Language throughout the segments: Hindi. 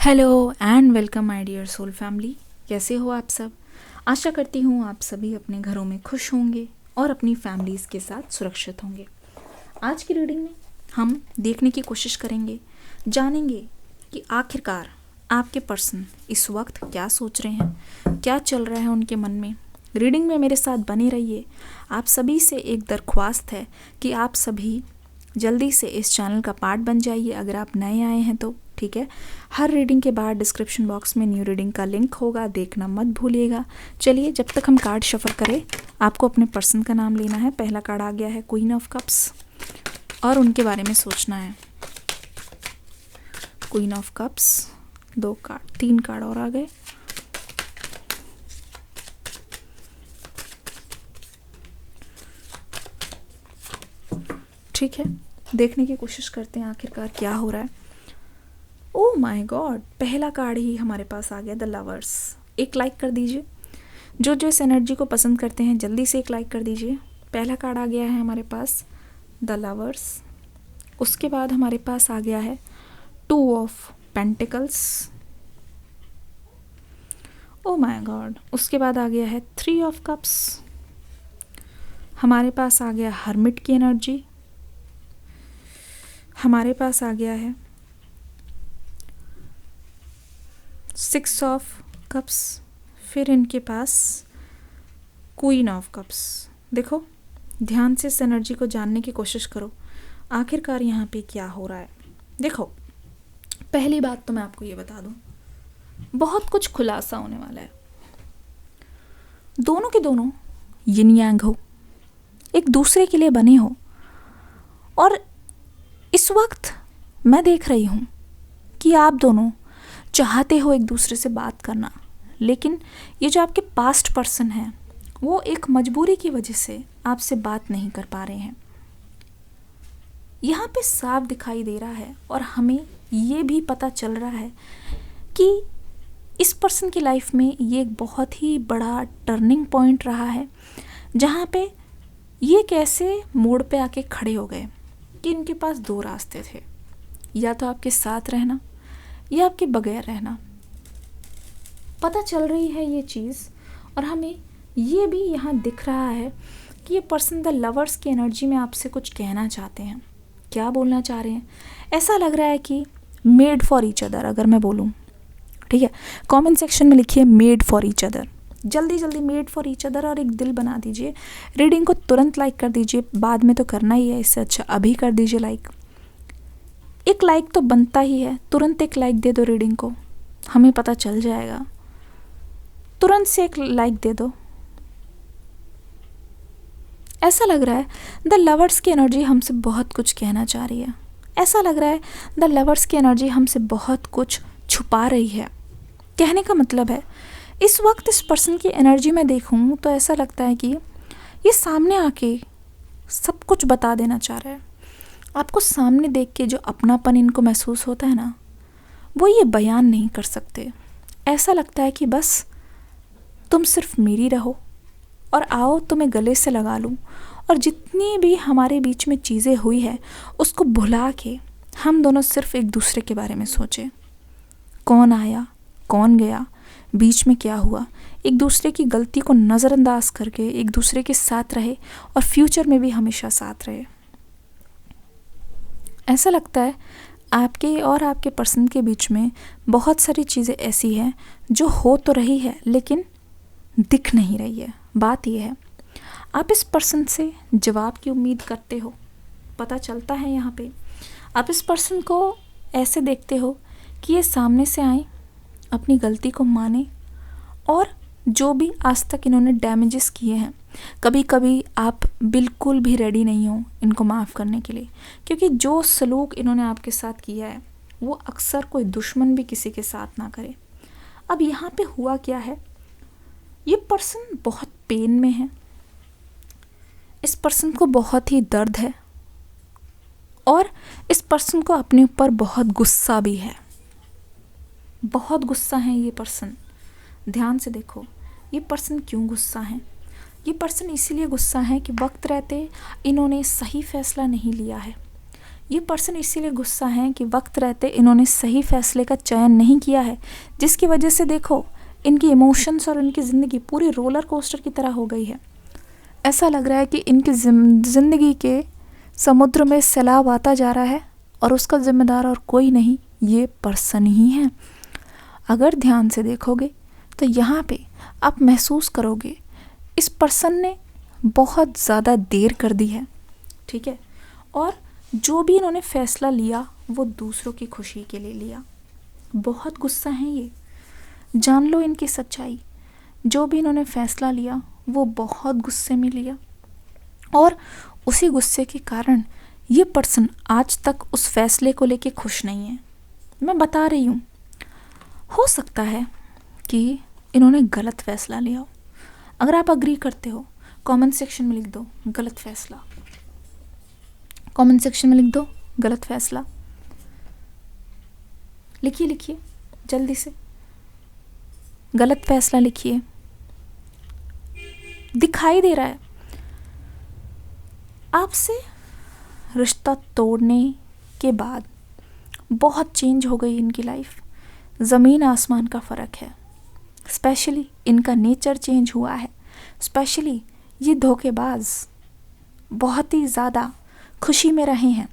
Hello and welcome my dear soul family. कैसे हो आप सब? आशा करती हूँ आप सभी अपने घरों में खुश होंगे और अपनी फैमिलीज़ के साथ सुरक्षित होंगे। आज की रीडिंग में हम देखने की कोशिश करेंगे, जानेंगे कि आखिरकार आपके पर्सन इस वक्त क्या सोच रहे हैं, क्या चल रहा है उनके मन में। रीडिंग में मेरे साथ बने रहिए। आप सभी से एक दरख्वास्त है कि आप सभी जल्दी से इस चैनल का पार्ट बन जाइए अगर आप नए आए हैं तो, ठीक है। हर रीडिंग के बाद डिस्क्रिप्शन बॉक्स में न्यू रीडिंग का लिंक होगा, देखना मत भूलिएगा। चलिए, जब तक हम कार्ड शफल करें, आपको अपने पर्सन का नाम लेना है। पहला कार्ड आ गया है क्वीन ऑफ कप्स और उनके बारे में सोचना है। Queen of cups, 2 card, 3 card और आ गए। ठीक है, देखने की कोशिश करते हैं आखिरकार क्या हो रहा है। ओह माय गॉड, पहला कार्ड ही हमारे पास आ गया, द लवर्स। एक लाइक कर दीजिए। जो जो इस एनर्जी को पसंद करते हैं जल्दी से एक लाइक कर दीजिए। पहला कार्ड आ गया है हमारे पास, द लवर्स। उसके बाद हमारे पास आ गया है 2 of pentacles. Oh my God, उसके बाद आ गया है 3 ऑफ कप्स। हमारे पास आ गया हर्मिट की एनर्जी। हमारे पास आ गया है 6 ऑफ कप्स। फिर इनके पास क्वीन ऑफ कप्स। देखो, ध्यान से इस एनर्जी को जानने की कोशिश करो, आखिरकार यहाँ पे क्या हो रहा है। देखो, पहली बात तो मैं आपको ये बता दूँ, बहुत कुछ खुलासा होने वाला है। दोनों के दोनों यिन यांग हो, एक दूसरे के लिए बने हो। और इस वक्त मैं देख रही हूँ कि आप दोनों चाहते हो एक दूसरे से बात करना, लेकिन ये जो आपके पास्ट पर्सन है वो एक मजबूरी की वजह से आपसे बात नहीं कर पा रहे हैं। यहाँ पे साफ दिखाई दे रहा है और हमें ये भी पता चल रहा है कि इस पर्सन की लाइफ में ये एक बहुत ही बड़ा टर्निंग पॉइंट रहा है, जहाँ पे ये कैसे मोड़ पे आके खड़े हो गए कि इनके पास 2 रास्ते थे, या तो आपके साथ रहना या आपके बगैर रहना। पता चल रही है ये चीज़, और हमें ये भी यहाँ दिख रहा है कि ये पर्सन द लवर्स की एनर्जी में आपसे कुछ कहना चाहते हैं। क्या बोलना चाह रहे हैं? ऐसा लग रहा है कि मेड फॉर ईच अदर, अगर मैं बोलूँ, ठीक है। कमेंट सेक्शन में लिखिए मेड फॉर ईच अदर, जल्दी जल्दी मेड फॉर ईच अदर, और एक दिल बना दीजिए। रीडिंग को तुरंत लाइक कर दीजिए, बाद में तो करना ही है, इससे अच्छा अभी कर दीजिए लाइक। एक लाइक तो बनता ही है, तुरंत एक लाइक दे दो रीडिंग को, हमें पता चल जाएगा। तुरंत से एक लाइक दे दो। ऐसा लग रहा है द लवर्स की एनर्जी हमसे बहुत कुछ कहना चाह रही है। ऐसा लग रहा है द लवर्स की एनर्जी हमसे बहुत कुछ छुपा रही है। कहने का मतलब है, इस वक्त इस पर्सन की एनर्जी में देखूं तो ऐसा लगता है कि ये सामने आके सब कुछ बता देना चाह रहा है। आपको सामने देख के जो अपनापन इनको महसूस होता है ना, वो ये बयान नहीं कर सकते। ऐसा लगता है कि बस तुम सिर्फ मेरी रहो और आओ तुम्हें गले से लगा लूँ, और जितनी भी हमारे बीच में चीज़ें हुई है उसको भुला के हम दोनों सिर्फ एक दूसरे के बारे में सोचें। कौन आया, कौन गया, बीच में क्या हुआ, एक दूसरे की गलती को नज़रअंदाज करके एक दूसरे के साथ रहे और फ्यूचर में भी हमेशा साथ रहे। ऐसा लगता है आपके और आपके पर्सन के बीच में बहुत सारी चीज़ें ऐसी हैं जो हो तो रही है लेकिन दिख नहीं रही है। बात यह है, आप इस पर्सन से जवाब की उम्मीद करते हो, पता चलता है यहाँ पे। आप इस पर्सन को ऐसे देखते हो कि ये सामने से आए, अपनी गलती को माने, और जो भी आज तक इन्होंने डैमेजेस किए हैं, कभी कभी आप बिल्कुल भी रेडी नहीं हो इनको माफ़ करने के लिए, क्योंकि जो सलूक इन्होंने आपके साथ किया है वो अक्सर कोई दुश्मन भी किसी के साथ ना करे। अब यहाँ पे हुआ क्या है, ये पर्सन बहुत पेन में है, इस पर्सन को बहुत ही दर्द है, और इस पर्सन को अपने ऊपर बहुत गुस्सा भी है। बहुत गुस्सा है ये पर्सन। ध्यान से देखो, ये पर्सन क्यों गुस्सा है। ये पर्सन इसीलिए गुस्सा है कि वक्त रहते इन्होंने सही फैसला नहीं लिया है। ये पर्सन इसीलिए गुस्सा है कि वक्त रहते इन्होंने सही फैसले का चयन नहीं किया है, जिसकी वजह से देखो इनकी इमोशंस और इनकी ज़िंदगी पूरी रोलर कोस्टर की तरह हो गई है। ऐसा लग रहा है कि इनकी ज़िंदगी के समुद्र में सैलाब आता जा रहा है और उसका जिम्मेदार और कोई नहीं, ये पर्सन ही है। अगर ध्यान से देखोगे तो यहाँ पे आप महसूस करोगे इस पर्सन ने बहुत ज़्यादा देर कर दी है, ठीक है, और जो भी इन्होंने फैसला लिया वो दूसरों की खुशी के लिए लिया। बहुत गुस्सा है ये, जान लो इनकी सच्चाई। जो भी इन्होंने फैसला लिया वो बहुत गुस्से में लिया और उसी गुस्से के कारण ये पर्सन आज तक उस फैसले को लेके खुश नहीं है। मैं बता रही हूँ, हो सकता है कि इन्होंने गलत फैसला लिया हो। अगर आप अग्री करते हो कमेंट सेक्शन में लिख दो गलत फैसला, कमेंट सेक्शन में लिख दो गलत फैसला। लिखिए लिखिए जल्दी से, गलत फैसला लिखिए। दिखाई दे रहा है आपसे रिश्ता तोड़ने के बाद बहुत चेंज हो गई इनकी लाइफ। ज़मीन आसमान का फ़र्क है। स्पेशली इनका नेचर चेंज हुआ है। स्पेशली ये धोखेबाज बहुत ही ज़्यादा खुशी में रहे हैं।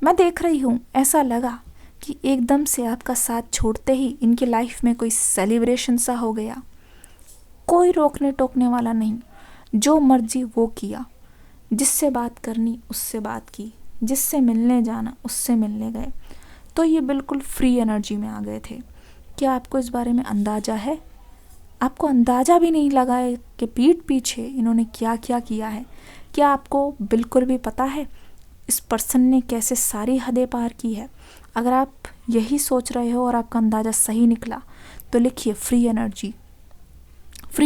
मैं देख रही हूँ, ऐसा लगा कि एकदम से आपका साथ छोड़ते ही इनकी लाइफ में कोई सेलिब्रेशन सा हो गया। कोई रोकने टोकने वाला नहीं, जो मर्जी वो किया। जिससे बात करनी उससे बात की, जिससे मिलने जाना उससे मिलने गए। तो ये बिल्कुल फ्री एनर्जी में आ गए थे। क्या आपको इस बारे में अंदाज़ा है? आपको अंदाज़ा भी नहीं लगा है कि पीठ पीछे इन्होंने क्या क्या किया है? क्या आपको बिल्कुल भी पता है इस पर्सन ने कैसे सारी हदें पार की है? अगर आप यही सोच रहे हो और आपका अंदाज़ा सही निकला तो लिखिए फ्री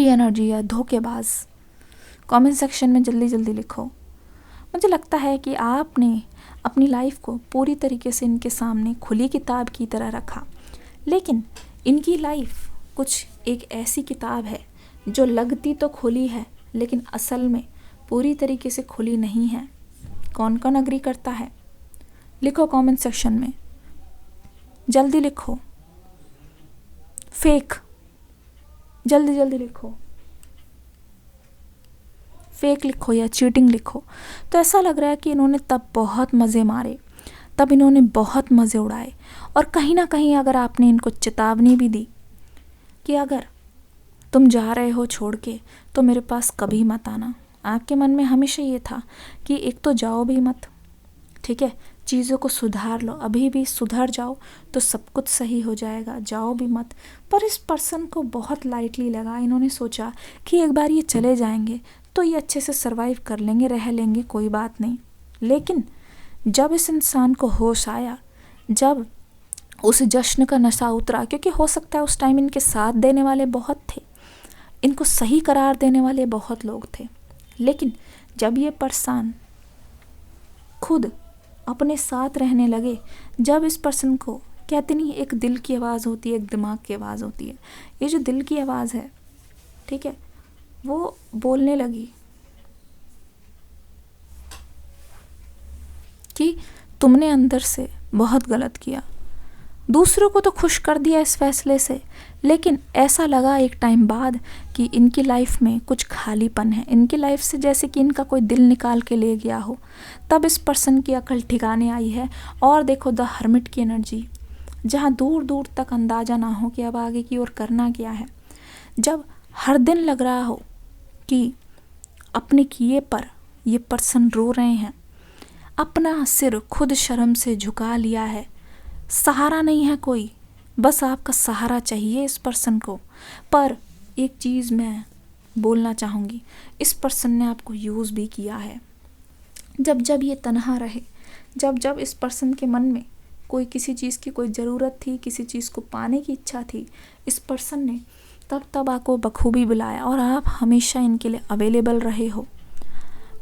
एनर्जी या धोखेबाज। कमेंट सेक्शन में जल्दी जल्दी लिखो। मुझे लगता है कि आपने अपनी लाइफ को पूरी तरीके से इनके सामने खुली किताब की तरह रखा, लेकिन इनकी लाइफ कुछ एक ऐसी किताब है जो लगती तो खुली है लेकिन असल में पूरी तरीके से खुली नहीं है। कौन कौन अग्री करता है? लिखो कमेंट सेक्शन में, जल्दी लिखो। फेक, जल्दी जल्दी लिखो। फेक लिखो या चीटिंग लिखो। तो ऐसा लग रहा है कि इन्होंने तब बहुत मज़े मारे, तब इन्होंने बहुत मज़े उड़ाए, और कहीं ना कहीं अगर आपने इनको चेतावनी भी दी कि अगर तुम जा रहे हो छोड़ के तो मेरे पास कभी मत आना। आपके मन में हमेशा ये था कि एक तो जाओ भी मत, ठीक है, चीज़ों को सुधार लो, अभी भी सुधर जाओ तो सब कुछ सही हो जाएगा, जाओ भी मत। पर इस पर्सन को बहुत लाइटली लगा। इन्होंने सोचा कि एक बार ये चले जाएंगे तो ये अच्छे से सरवाइव कर लेंगे, रह लेंगे, कोई बात नहीं। लेकिन जब इस इंसान को होश आया, जब उस जश्न का नशा उतरा, क्योंकि हो सकता है उस टाइम इनके साथ देने वाले बहुत थे, इनको सही करार देने वाले बहुत लोग थे, लेकिन जब ये पर्सन खुद अपने साथ रहने लगे, जब इस पर्सन को, कहते नहीं एक दिल की आवाज़ होती है, एक दिमाग की आवाज़ होती है, ये जो दिल की आवाज़ है, ठीक है, वो बोलने लगी कि तुमने अंदर से बहुत गलत किया। दूसरों को तो खुश कर दिया इस फैसले से, लेकिन ऐसा लगा एक टाइम बाद कि इनकी लाइफ में कुछ खालीपन है, इनकी लाइफ से जैसे कि इनका कोई दिल निकाल के ले गया हो। तब इस पर्सन की अकल ठिकाने आई है। और देखो द हर्मिट की एनर्जी, जहाँ दूर दूर तक अंदाज़ा ना हो कि अब आगे की ओर करना क्या है। जब हर दिन लग रहा हो कि अपने किए पर ये पर्सन रो रहे हैं, अपना सिर खुद शर्म से झुका लिया है, सहारा नहीं है कोई, बस आपका सहारा चाहिए इस पर्सन को। पर एक चीज़ मैं बोलना चाहूँगी, इस पर्सन ने आपको यूज़ भी किया है। जब जब ये तन्हा रहे, जब जब इस पर्सन के मन में कोई किसी चीज़ की कोई ज़रूरत थी, किसी चीज़ को पाने की इच्छा थी, इस पर्सन ने तब तब आपको बखूबी बुलाया और आप हमेशा इनके लिए अवेलेबल रहे हो।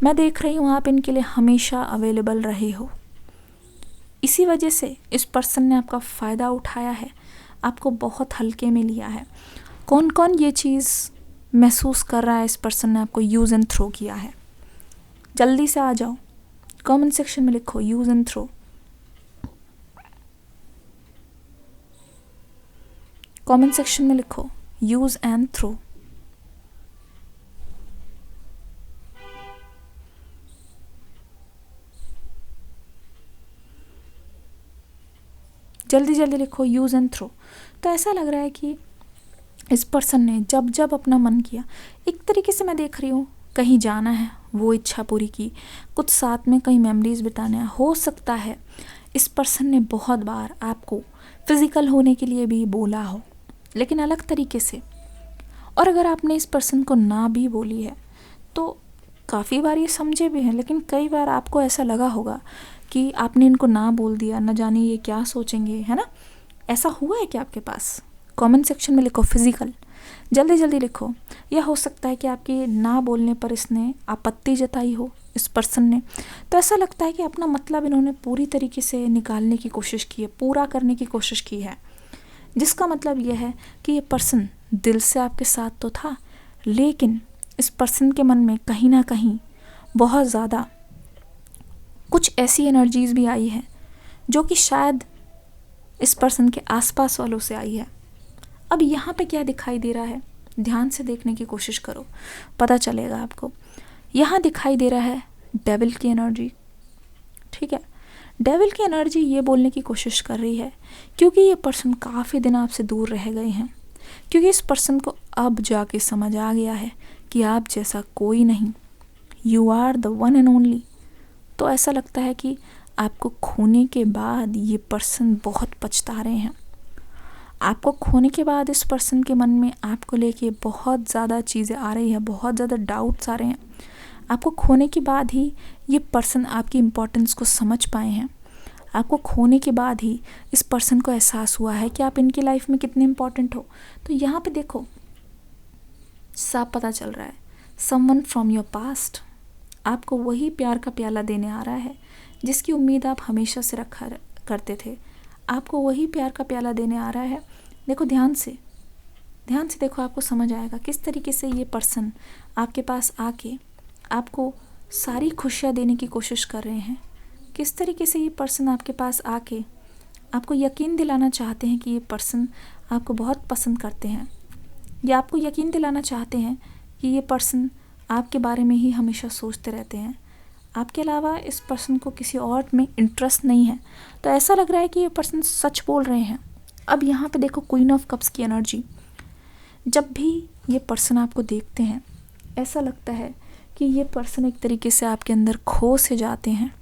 मैं देख रही हूँ आप इनके लिए हमेशा अवेलेबल रहे हो। इसी वजह से इस पर्सन ने आपका फ़ायदा उठाया है, आपको बहुत हल्के में लिया है। कौन कौन ये चीज़ महसूस कर रहा है? इस पर्सन ने आपको यूज़ एंड थ्रो किया है। जल्दी से आ जाओ, कमेंट सेक्शन में लिखो use and throw. Comment section में लिखो यूज एंड थ्रो। जल्दी जल्दी लिखो यूज एंड थ्रो। तो ऐसा लग रहा है कि इस पर्सन ने जब जब अपना मन किया, एक तरीके से मैं देख रही हूँ कहीं जाना है वो इच्छा पूरी की, कुछ साथ में कहीं मेमोरीज बिताने हैं। हो सकता है इस पर्सन ने बहुत बार आपको फिजिकल होने के लिए भी बोला हो, लेकिन अलग तरीके से। और अगर आपने इस पर्सन को ना भी बोली है तो काफ़ी बार ये समझे भी हैं, लेकिन कई बार आपको ऐसा लगा होगा कि आपने इनको ना बोल दिया, न जाने ये क्या सोचेंगे, है ना। ऐसा हुआ है क्या आपके पास? कमेंट सेक्शन में लिखो फिजिकल, जल्दी जल्दी लिखो। यह हो सकता है कि आपके ना बोलने पर इसने आपत्ति जताई हो इस पर्सन ने। तो ऐसा लगता है कि अपना मतलब इन्होंने पूरी तरीके से निकालने की कोशिश की है, पूरा करने की कोशिश की है, जिसका मतलब यह है कि ये पर्सन दिल से आपके साथ तो था, लेकिन इस पर्सन के मन में कहीं ना कहीं बहुत ज़्यादा कुछ ऐसी एनर्जीज भी आई है जो कि शायद इस पर्सन के आसपास वालों से आई है। अब यहाँ पे क्या दिखाई दे रहा है, ध्यान से देखने की कोशिश करो, पता चलेगा आपको। यहाँ दिखाई दे रहा है डेविल की एनर्जी, ठीक है। डेविल की एनर्जी ये बोलने की कोशिश कर रही है क्योंकि ये पर्सन काफ़ी दिन आपसे दूर रह गए हैं, क्योंकि इस पर्सन को अब जाके समझ आ गया है कि आप जैसा कोई नहीं, you are the one and only. तो ऐसा लगता है कि आपको खोने के बाद ये पर्सन बहुत पछता रहे हैं। आपको खोने के बाद इस पर्सन के मन में आपको लेके बहुत ज़्यादा चीज़ें आ रही हैं, बहुत ज़्यादा डाउट्स आ रहे हैं। आपको खोने के बाद ही ये पर्सन आपकी इम्पोर्टेंस को समझ पाए हैं। आपको खोने के बाद ही इस पर्सन को एहसास हुआ है कि आप इनकी लाइफ में कितने इम्पोर्टेंट हो। तो यहाँ पे देखो साफ पता चल रहा है, समवन फ्रॉम योर पास्ट आपको वही प्यार का प्याला देने आ रहा है जिसकी उम्मीद आप हमेशा से रखा करते थे। आपको वही प्यार का प्याला देने आ रहा है। देखो ध्यान से देखो, आपको समझ आएगा किस तरीके से ये पर्सन आपके पास आके आपको सारी खुशियाँ देने की कोशिश कर रहे हैं। किस तरीके से ये पर्सन आपके पास आके आपको यकीन दिलाना चाहते हैं कि ये पर्सन आपको बहुत पसंद करते हैं, या आपको यकीन दिलाना चाहते हैं कि ये पर्सन आपके बारे में ही हमेशा सोचते रहते हैं, आपके अलावा इस पर्सन को किसी और में इंटरेस्ट नहीं है। तो ऐसा लग रहा है कि ये पर्सन सच बोल रहे हैं। अब यहाँ पे देखो क्वीन ऑफ कप्स की एनर्जी। जब भी ये पर्सन आपको देखते हैं ऐसा लगता है कि ये पर्सन एक तरीके से आपके अंदर खो से जाते हैं।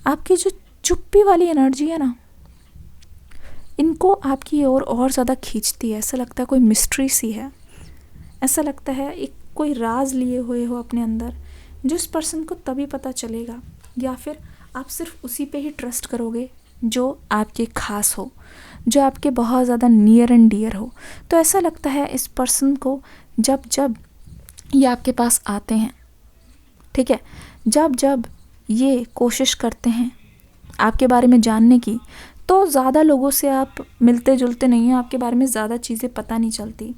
आपकी जो चुप्पी वाली एनर्जी है ना, इनको आपकी ओर और ज़्यादा खींचती है। ऐसा लगता है कोई मिस्ट्री सी है, ऐसा लगता है एक कोई राज लिए हुए हो अपने अंदर, जो इस पर्सन को तभी पता चलेगा, या फिर आप सिर्फ उसी पे ही ट्रस्ट करोगे जो आपके खास हो, जो आपके बहुत ज़्यादा नियर एंड डियर हो। तो ऐसा लगता है इस पर्सन को जब जब ये आपके पास आते हैं, ठीक है, जब जब ये कोशिश करते हैं आपके बारे में जानने की, तो ज़्यादा लोगों से आप मिलते जुलते नहीं हैं, आपके बारे में ज़्यादा चीज़ें पता नहीं चलती,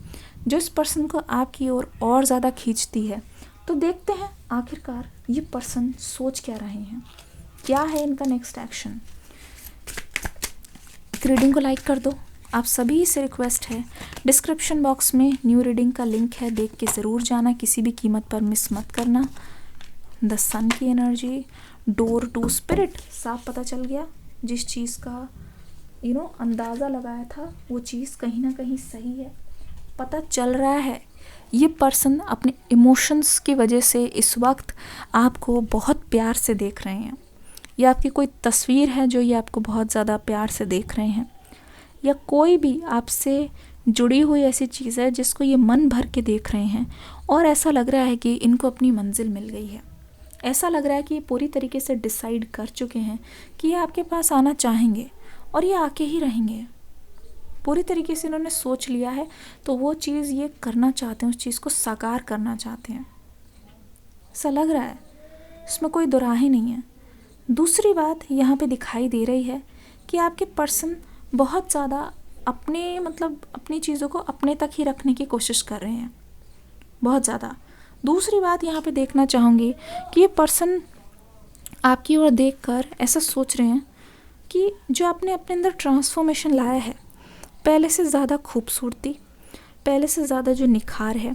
जो इस पर्सन को आपकी ओर और ज़्यादा खींचती है। तो देखते हैं आखिरकार ये पर्सन सोच क्या रहे हैं, क्या है इनका नेक्स्ट एक्शन। रीडिंग को लाइक कर दो, आप सभी से रिक्वेस्ट है। डिस्क्रिप्शन बॉक्स में न्यू रीडिंग का लिंक है, देख के ज़रूर जाना, किसी भी कीमत पर मिस मत करना। द सन की एनर्जी, डोर टू स्पिरिट, साफ पता चल गया। जिस चीज़ का अंदाज़ा लगाया था वो चीज़ कहीं ना कहीं सही है, पता चल रहा है। ये पर्सन अपने इमोशंस की वजह से इस वक्त आपको बहुत प्यार से देख रहे हैं, या आपकी कोई तस्वीर है जो ये आपको बहुत ज़्यादा प्यार से देख रहे हैं, या कोई भी आपसे जुड़ी हुई ऐसी चीज़ है जिसको ये मन भर के देख रहे हैं। और ऐसा लग रहा है कि इनको अपनी मंजिल मिल गई है। ऐसा लग रहा है कि ये पूरी तरीके से डिसाइड कर चुके हैं कि ये आपके पास आना चाहेंगे और ये आके ही रहेंगे। पूरी तरीके से इन्होंने सोच लिया है, तो वो चीज़ ये करना चाहते हैं, उस चीज़ को साकार करना चाहते हैं, ऐसा लग रहा है, इसमें कोई दुराहे नहीं है। दूसरी बात यहाँ पे दिखाई दे रही है कि आपके पर्सन बहुत ज़्यादा अपनी चीज़ों को अपने तक ही रखने की कोशिश कर रहे हैं, बहुत ज़्यादा। दूसरी बात यहाँ पे देखना चाहूँगी कि ये पर्सन आपकी ओर देखकर ऐसा सोच रहे हैं कि जो आपने अपने अंदर ट्रांसफॉर्मेशन लाया है, पहले से ज़्यादा खूबसूरती, पहले से ज़्यादा जो निखार है,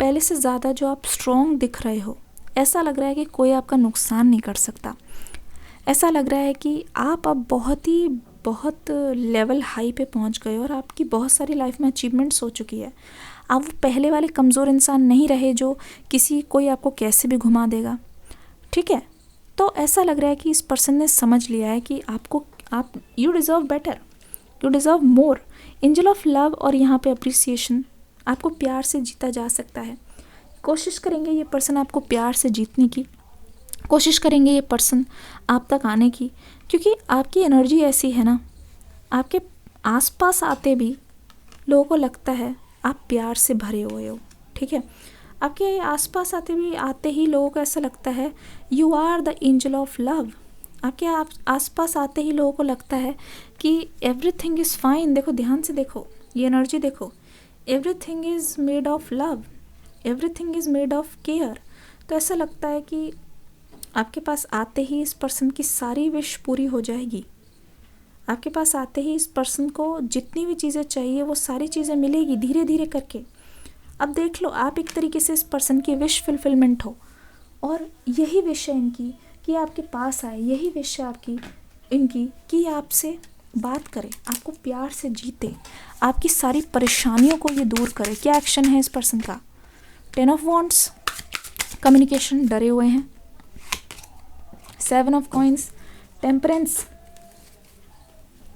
पहले से ज़्यादा जो आप स्ट्रॉन्ग दिख रहे हो। ऐसा लग रहा है कि कोई आपका नुकसान नहीं कर सकता। ऐसा लग रहा है कि आप अब बहुत लेवल हाई पे पहुंच गए और आपकी बहुत सारी लाइफ में अचीवमेंट्स हो चुकी है। आप वो पहले वाले कमज़ोर इंसान नहीं रहे जो कोई आपको कैसे भी घुमा देगा, ठीक है। तो ऐसा लग रहा है कि इस पर्सन ने समझ लिया है कि आप you deserve better, you deserve more. Angel of love और यहाँ पे अप्रिसिएशन, आपको प्यार से जीता जा सकता है। कोशिश करेंगे ये पर्सन आपको प्यार से जीतने की, कोशिश करेंगे ये पर्सन आप तक आने की, क्योंकि आपकी एनर्जी ऐसी है ना, आपके आसपास आते भी लोगों को लगता है आप प्यार से भरे हुए हो, ठीक है। आपके आसपास आते ही लोगों को ऐसा लगता है you are the angel of love. आपके आसपास आते ही लोगों को लगता है कि एवरीथिंग इज़ फाइन। देखो, ध्यान से देखो, ये एनर्जी देखो, everything is made of love, everything is made of care. तो ऐसा लगता है कि आपके पास आते ही इस पर्सन की सारी विश पूरी हो जाएगी। आपके पास आते ही इस पर्सन को जितनी भी चीज़ें चाहिए वो सारी चीज़ें मिलेगी धीरे धीरे करके। अब देख लो, आप एक तरीके से इस पर्सन की विश फुलफिलमेंट हो, और यही विश है इनकी कि आपके पास आए, यही विश है इनकी कि आपसे बात करें, आपको प्यार से जीते, आपकी सारी परेशानियों को ये दूर करे। क्या एक्शन है इस पर्सन का? 10 ऑफ वॉन्ड्स, कम्युनिकेशन, डरे हुए हैं। 7 ऑफ कॉइंस, टेम्परेंस,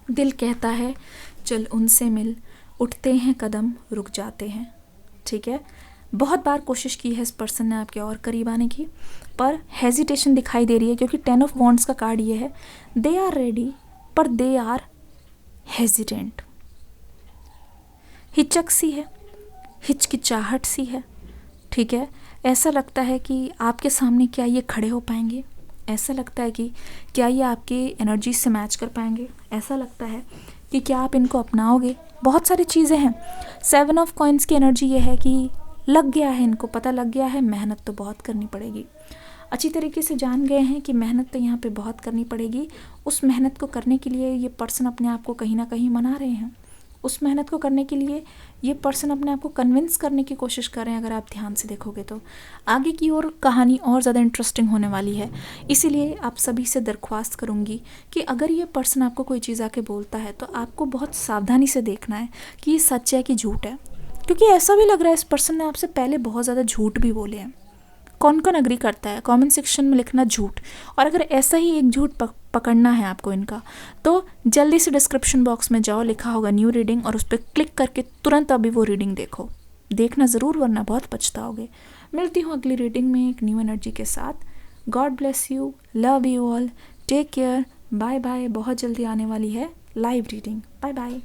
दिल कहता है चल उनसे मिल, उठते हैं कदम रुक जाते हैं, ठीक है। बहुत बार कोशिश की है इस पर्सन ने आपके और करीब आने की, पर हेजिटेशन दिखाई दे रही है, क्योंकि 10 ऑफ वॉन्ड्स का कार्ड ये है, दे आर रेडी पर दे आर हेजिटेंट। हिचक सी है, हिचकिचाहट सी है, ठीक है। ऐसा लगता है कि आपके सामने क्या ये खड़े हो पाएंगे, ऐसा लगता है कि क्या ये आपकी एनर्जी से मैच कर पाएंगे, ऐसा लगता है कि क्या आप इनको अपनाओगे। बहुत सारी चीज़ें हैं। 7 ऑफ कॉइंस की एनर्जी ये है कि लग गया है, इनको पता लग गया है, मेहनत तो बहुत करनी पड़ेगी। अच्छी तरीके से जान गए हैं कि मेहनत तो यहाँ पे बहुत करनी पड़ेगी। उस मेहनत को करने के लिए ये पर्सन अपने आप को कहीं ना कहीं मना रहे हैं। उस मेहनत को करने के लिए ये पर्सन अपने आप को कन्विंस करने की कोशिश कर रहे हैं। अगर आप ध्यान से देखोगे तो आगे की ओर कहानी और ज़्यादा इंटरेस्टिंग होने वाली है। इसीलिए आप सभी से दरख्वास्त करूँगी कि अगर ये पर्सन आपको कोई चीज़ आके बोलता है तो आपको बहुत सावधानी से देखना है कि ये सच है कि झूठ है, क्योंकि ऐसा भी लग रहा है इस पर्सन ने आपसे पहले बहुत ज़्यादा झूठ भी बोले हैं। कौन कौन अग्री करता है कमेंट सेक्शन में लिखना झूठ। और अगर ऐसा ही एक झूठ पकड़ना है आपको इनका, तो जल्दी से डिस्क्रिप्शन बॉक्स में जाओ, लिखा होगा न्यू रीडिंग, और उस पर क्लिक करके तुरंत अभी वो रीडिंग देखो, देखना ज़रूर, वरना बहुत पछताओगे। मिलती हूँ अगली रीडिंग में एक न्यू एनर्जी के साथ। God bless you, love you all, take care, bye bye. बहुत जल्दी आने वाली है लाइव रीडिंग। Bye bye.